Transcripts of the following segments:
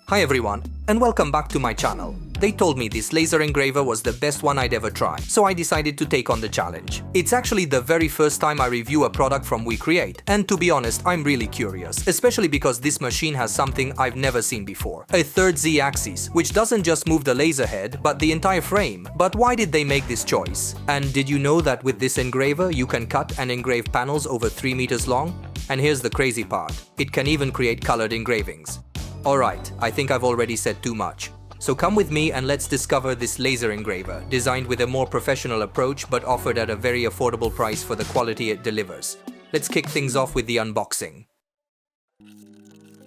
Hi everyone, and welcome back to my channel. They told me this laser engraver was the best one I'd ever tried, so I decided to take on the challenge. It's actually the very first time I review a product from WeCreat, and to be honest, I'm really curious, especially because this machine has something I've never seen before. A third Z-axis, which doesn't just move the laser head, but the entire frame. But why did they make this choice? And did you know that with this engraver, you can cut and engrave panels over 3 meters long? And here's the crazy part, it can even create colored engravings. Alright, I think I've already said too much. So come with me and let's discover this laser engraver, designed with a more professional approach but offered at a very affordable price for the quality it delivers. Let's kick things off with the unboxing.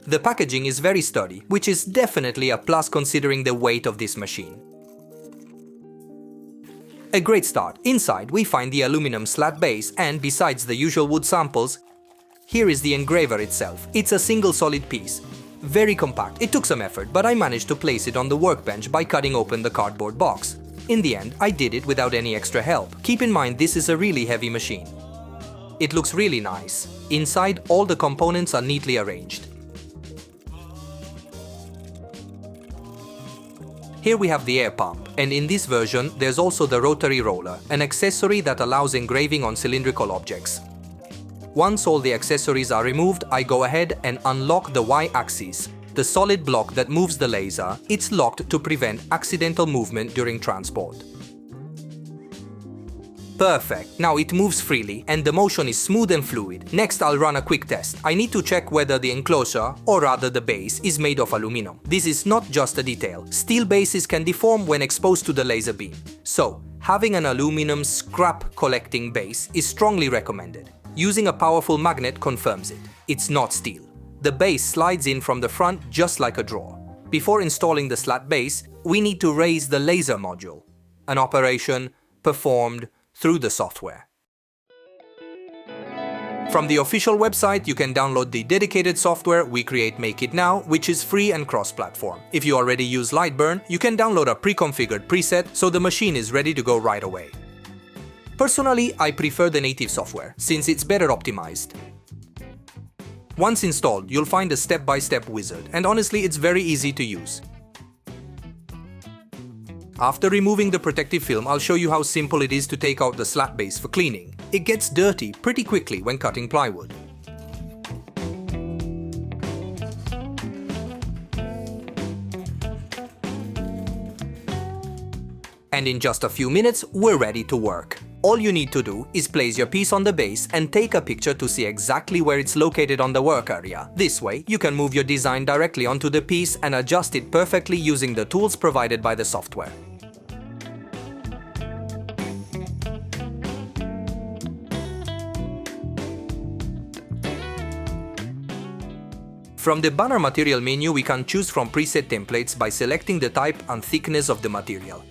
The packaging is very sturdy, which is definitely a plus considering the weight of this machine. A great start. Inside we find the aluminum slat base and, besides the usual wood samples, here is the engraver itself. It's a single solid piece. Very compact. It took some effort, but I managed to place it on the workbench by cutting open the cardboard box. In the end, I did it without any extra help. Keep in mind, this is a really heavy machine. It looks really nice. Inside, all the components are neatly arranged. Here we have the air pump, and in this version, there's also the rotary roller, an accessory that allows engraving on cylindrical objects. Once all the accessories are removed, I go ahead and unlock the Y-axis, the solid block that moves the laser. It's locked to prevent accidental movement during transport. Perfect, now it moves freely and the motion is smooth and fluid. Next I'll run a quick test. I need to check whether the enclosure, or rather the base, is made of aluminum. This is not just a detail. Steel bases can deform when exposed to the laser beam. So, having an aluminum scrap collecting base is strongly recommended. Using a powerful magnet confirms it. It's not steel. The base slides in from the front just like a drawer. Before installing the slat base, we need to raise the laser module, an operation performed through the software. From the official website, you can download the dedicated software WeCreat Make It Now, which is free and cross-platform. If you already use Lightburn, you can download a pre-configured preset so the machine is ready to go right away. Personally, I prefer the native software, since it's better optimized. Once installed, you'll find a step-by-step wizard, and honestly, it's very easy to use. After removing the protective film, I'll show you how simple it is to take out the slat base for cleaning. It gets dirty pretty quickly when cutting plywood. And in just a few minutes, we're ready to work. All you need to do is place your piece on the base and take a picture to see exactly where it's located on the work area. This way, you can move your design directly onto the piece and adjust it perfectly using the tools provided by the software. From the banner material menu, we can choose from preset templates by selecting the type and thickness of the material.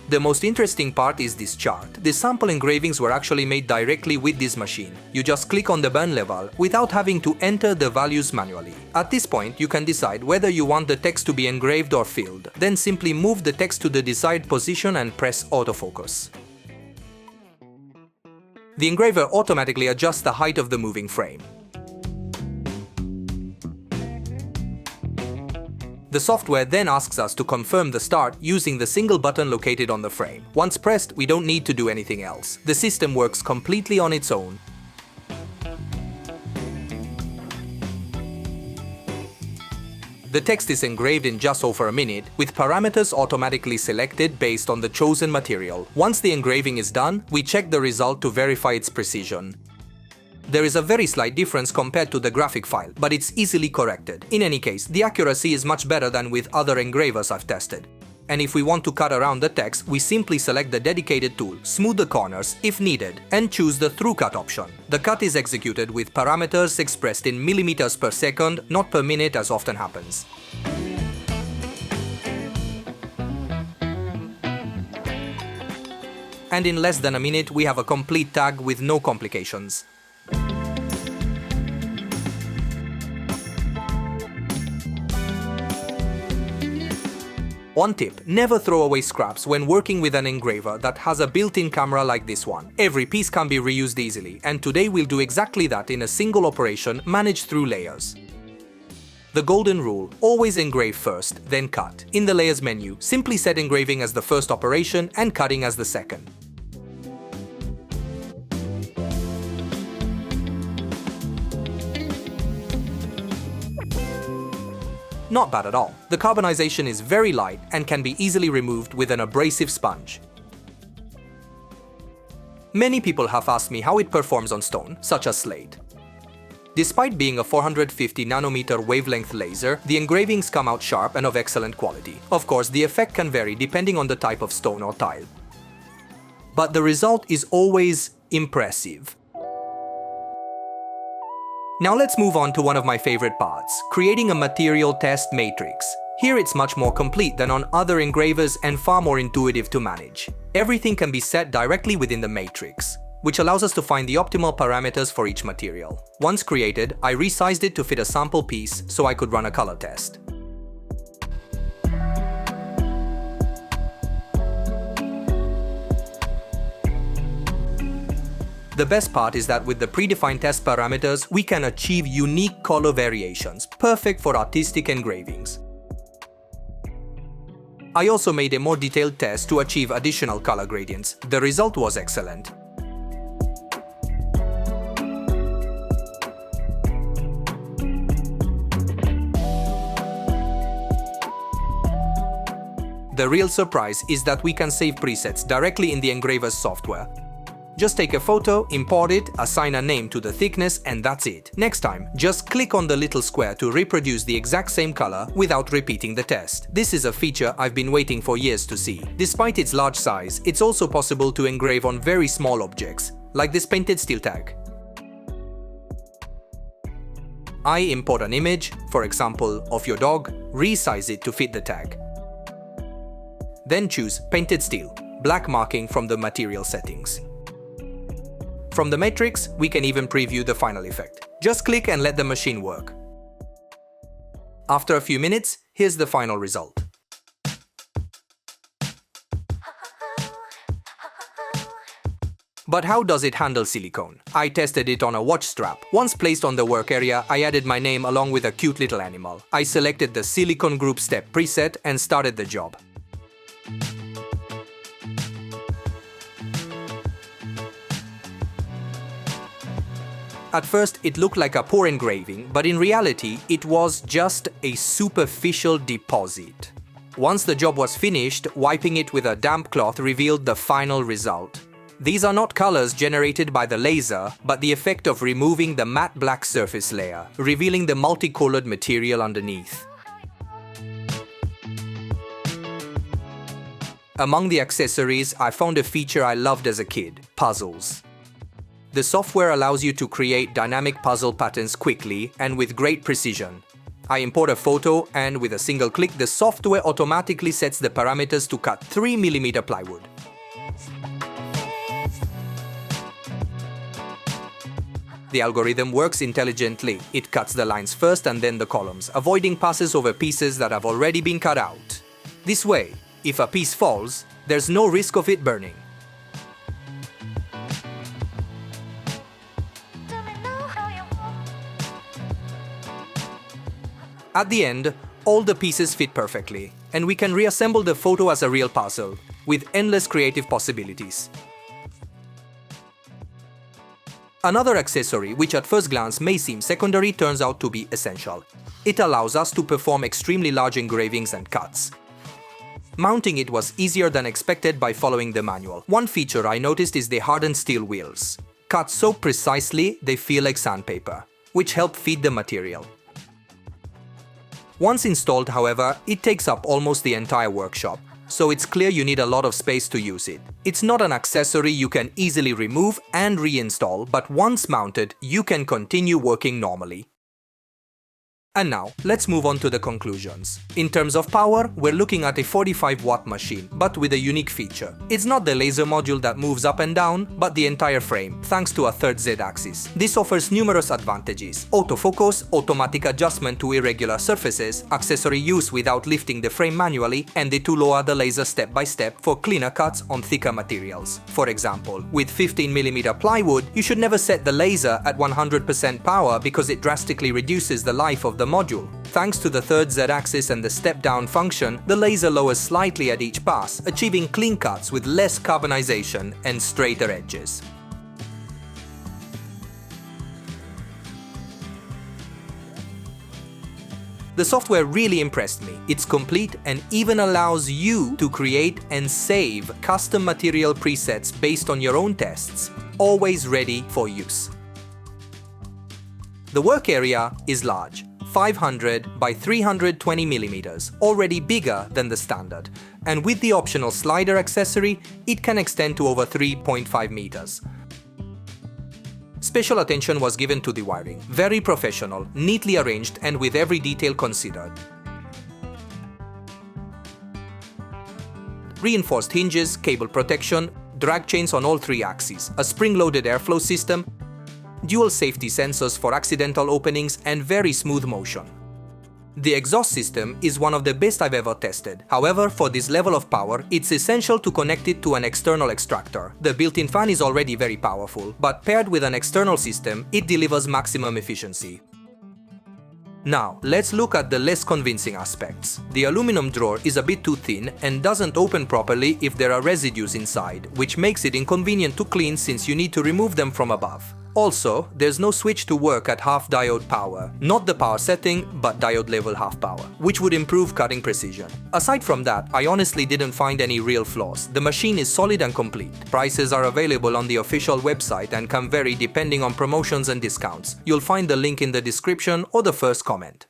The most interesting part is this chart. The sample engravings were actually made directly with this machine. You just click on the burn level without having to enter the values manually. At this point, you can decide whether you want the text to be engraved or filled. Then simply move the text to the desired position and press autofocus. The engraver automatically adjusts the height of the moving frame. The software then asks us to confirm the start using the single button located on the frame. Once pressed, we don't need to do anything else. The system works completely on its own. The text is engraved in just over a minute, with parameters automatically selected based on the chosen material. Once the engraving is done, we check the result to verify its precision. There is a very slight difference compared to the graphic file, but it's easily corrected. In any case, the accuracy is much better than with other engravers I've tested. And if we want to cut around the text, we simply select the dedicated tool, smooth the corners if needed, and choose the through cut option. The cut is executed with parameters expressed in millimeters per second, not per minute as often happens. And in less than a minute, we have a complete tag with no complications. One tip, never throw away scraps when working with an engraver that has a built-in camera like this one. Every piece can be reused easily, and today we'll do exactly that in a single operation managed through layers. The golden rule: always engrave first, then cut. In the layers menu, simply set engraving as the first operation and cutting as the second. Not bad at all. The carbonization is very light and can be easily removed with an abrasive sponge. Many people have asked me how it performs on stone, such as slate. Despite being a 450 nanometer wavelength laser, the engravings come out sharp and of excellent quality. Of course, the effect can vary depending on the type of stone or tile. But the result is always impressive. Now let's move on to one of my favorite parts, creating a material test matrix. Here it's much more complete than on other engravers and far more intuitive to manage. Everything can be set directly within the matrix, which allows us to find the optimal parameters for each material. Once created, I resized it to fit a sample piece so I could run a color test. The best part is that with the predefined test parameters, we can achieve unique color variations, perfect for artistic engravings. I also made a more detailed test to achieve additional color gradients. The result was excellent. The real surprise is that we can save presets directly in the Engraver's software. Just take a photo, import it, assign a name to the thickness, and that's it. Next time, just click on the little square to reproduce the exact same color without repeating the test. This is a feature I've been waiting for years to see. Despite its large size, it's also possible to engrave on very small objects, like this painted steel tag. I import an image, for example, of your dog, resize it to fit the tag. Then choose Painted Steel, black marking from the material settings. From the matrix, we can even preview the final effect. Just click and let the machine work. After a few minutes, here's the final result. But how does it handle silicone? I tested it on a watch strap. Once placed on the work area, I added my name along with a cute little animal. I selected the Silicone Group Step preset and started the job. At first, it looked like a poor engraving, but in reality, it was just a superficial deposit. Once the job was finished, wiping it with a damp cloth revealed the final result. These are not colors generated by the laser, but the effect of removing the matte black surface layer, revealing the multicolored material underneath. Among the accessories, I found a feature I loved as a kid: puzzles. The software allows you to create dynamic puzzle patterns quickly and with great precision. I import a photo and with a single click, the software automatically sets the parameters to cut 3mm plywood. The algorithm works intelligently. It cuts the lines first and then the columns, avoiding passes over pieces that have already been cut out. This way, if a piece falls, there's no risk of it burning. At the end, all the pieces fit perfectly, and we can reassemble the photo as a real puzzle, with endless creative possibilities. Another accessory, which at first glance may seem secondary, turns out to be essential. It allows us to perform extremely large engravings and cuts. Mounting it was easier than expected by following the manual. One feature I noticed is the hardened steel wheels. Cut so precisely, they feel like sandpaper, which help feed the material. Once installed, however, it takes up almost the entire workshop, so it's clear you need a lot of space to use it. It's not an accessory you can easily remove and reinstall, but once mounted, you can continue working normally. And now, let's move on to the conclusions. In terms of power, we're looking at a 45-watt machine, but with a unique feature. It's not the laser module that moves up and down, but the entire frame, thanks to a third Z-axis. This offers numerous advantages: autofocus, automatic adjustment to irregular surfaces, accessory use without lifting the frame manually, and the to lower the laser step by step for cleaner cuts on thicker materials. For example, with 15mm plywood, you should never set the laser at 100% power because it drastically reduces the life of the module. Thanks to the third Z-axis and the step-down function, the laser lowers slightly at each pass, achieving clean cuts with less carbonization and straighter edges. The software really impressed me. It's complete and even allows you to create and save custom material presets based on your own tests, always ready for use. The work area is large, 500 by 320 mm, already bigger than the standard, and with the optional slider accessory, it can extend to over 3.5 meters. Special attention was given to the wiring, very professional, neatly arranged and with every detail considered. Reinforced hinges, cable protection, drag chains on all three axes, a spring-loaded airflow system, dual safety sensors for accidental openings and very smooth motion. The exhaust system is one of the best I've ever tested. However, for this level of power, it's essential to connect it to an external extractor. The built-in fan is already very powerful, but paired with an external system, it delivers maximum efficiency. Now, let's look at the less convincing aspects. The aluminum drawer is a bit too thin and doesn't open properly if there are residues inside, which makes it inconvenient to clean since you need to remove them from above. Also, there's no switch to work at half diode power, not the power setting, but diode level half power, which would improve cutting precision. Aside from that, I honestly didn't find any real flaws. The machine is solid and complete. Prices are available on the official website and can vary depending on promotions and discounts. You'll find the link in the description or the first comment.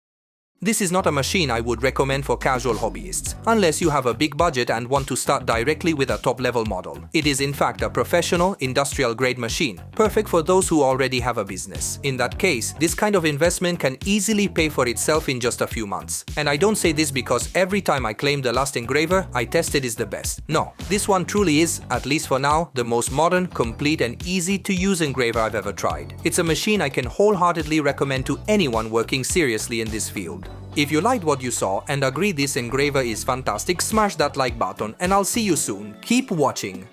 This is not a machine I would recommend for casual hobbyists, unless you have a big budget and want to start directly with a top-level model. It is in fact a professional, industrial-grade machine, perfect for those who already have a business. In that case, this kind of investment can easily pay for itself in just a few months. And I don't say this because every time I claim the last Engraver I tested is the best. No, this one truly is, at least for now, the most modern, complete and easy-to-use engraver I've ever tried. It's a machine I can wholeheartedly recommend to anyone working seriously in this field. If you liked what you saw and agree this engraver is fantastic, smash that like button and I'll see you soon. Keep watching!